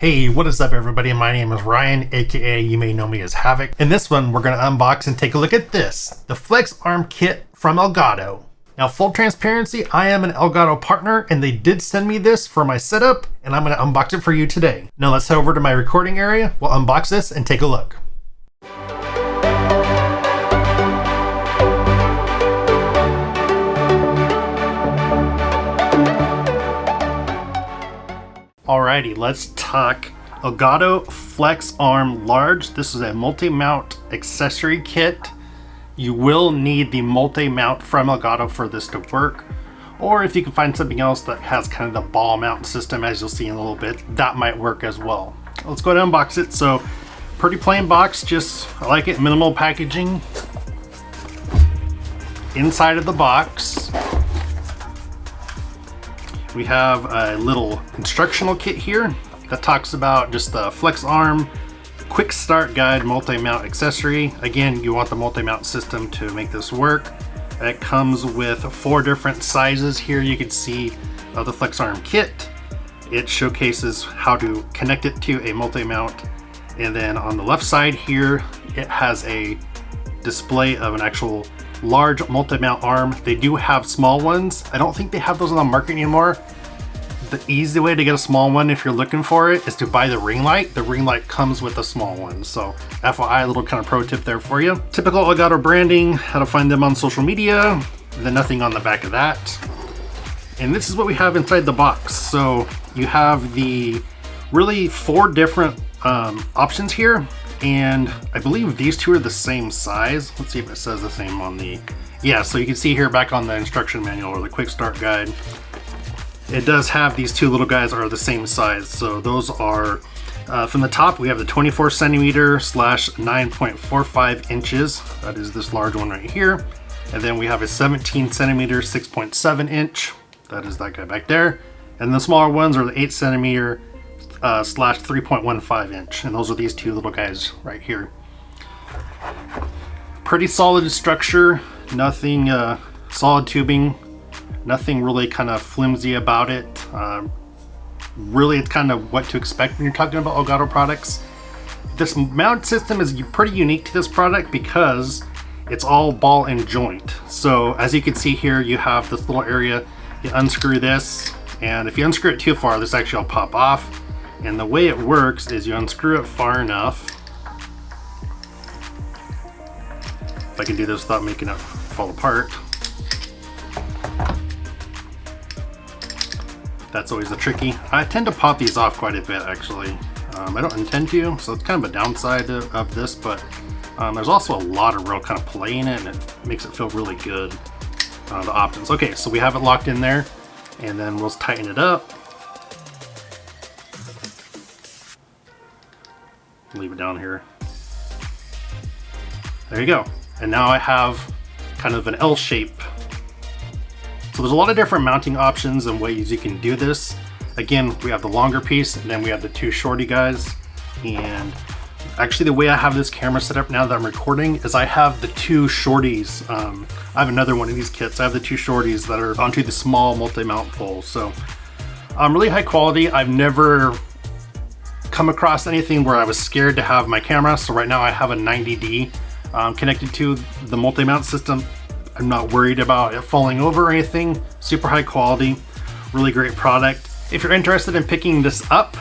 Hey, what is up everybody? My name is Ryan, aka you may know me as Havoc. In this one, we're going to unbox and take a look at this, the Flex Arm Kit from ELGATO. Now, full transparency, I am an ELGATO partner and they did send me this for my setup and I'm going to unbox it for you today. Now let's head over to my recording area, we'll unbox this and take a look. Alrighty, let's talk ELGATO Flex Arm Large. This is a multi-mount accessory kit. You will need the multi-mount from ELGATO for this to work. Or if you can find something else that has kind of the ball mount system, as you'll see in a little bit, that might work as well. Let's go ahead and unbox it. So, pretty plain box, just, I like it, minimal packaging. Inside of the box, we have a little instructional kit here that talks about just the Flex Arm Quick Start Guide multi-mount accessory. Again, you want the multi-mount system to make this work. It comes with 4 different sizes here. You can see the Flex Arm kit. It showcases how to connect it to a multi-mount. And then on the left side here, it has a display of an actual large multi-mount arm. They do have small ones. I don't think they have those on the market anymore. The easy way to get a small one if you're looking for it is to buy the ring light. The ring light comes with a small one. So FYI, a little kind of pro tip there for you. Typical ELGATO branding, how to find them on social media, and then nothing on the back of that. And this is what we have inside the box. So you have the really 4 different options here. And I believe these 2 are the same size. Let's see if it says the same on the, yeah, so you can see here back on the instruction manual or the quick start guide, it does have these 2 little guys are the same size. So those are, from the top, we have the 24 centimeter / 9.45 inches. That is this large one right here. And then we have a 17 centimeter, 6.7 inch. That is that guy back there. And the smaller ones are the 8 centimeter, / 3.15 inch, and those are these 2 little guys right here. Pretty solid structure, nothing solid tubing, nothing really kind of flimsy about it. Really, it's kind of what to expect when you're talking about ELGATO products. This mount system is pretty unique to this product because it's all ball and joint. So as you can see here, you have this little area, you unscrew this, and if you unscrew it too far, this actually will pop off. And the way it works is you unscrew it far enough. If I can do this without making it fall apart. That's always the tricky. I tend to pop these off quite a bit actually. I don't intend to, so it's kind of a downside of this, but there's also a lot of real kind of play in it and it makes it feel really good. The options. Okay, so we have it locked in there and then we'll tighten it up. Leave it down here. There you go. And now I have kind of an L shape. So there's a lot of different mounting options and ways you can do this. Again, we have the longer piece and then we have the 2 shorty guys. And actually the way I have this camera set up now that I'm recording is I have the 2 shorties. I have another one of these kits. I have the 2 shorties that are onto the small multi-mount pole. So really high quality. I've never come across anything where I was scared to have my camera. So right now I have a 90D connected to the multi-mount system. I'm not worried about it falling over or anything. Super high quality, really great product. If you're interested in picking this up,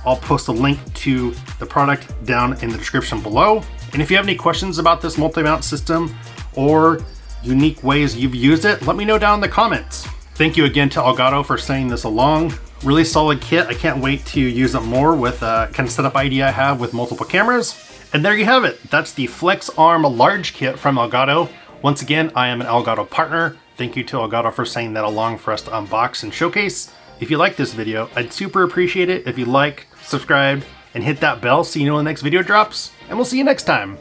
I'll post a link to the product down in the description below. And if you have any questions about this multi-mount system or unique ways you've used it, let me know down in the comments. Thank you again to ELGATO for sending this along. Really solid kit. I can't wait to use it more with kind of setup idea I have with multiple cameras. And there you have it. That's the Flex Arm Large Kit from ELGATO. Once again, I am an ELGATO partner. Thank you to ELGATO for sending that along for us to unbox and showcase. If you like this video, I'd super appreciate it if you like, subscribe, and hit that bell so you know when the next video drops. And we'll see you next time.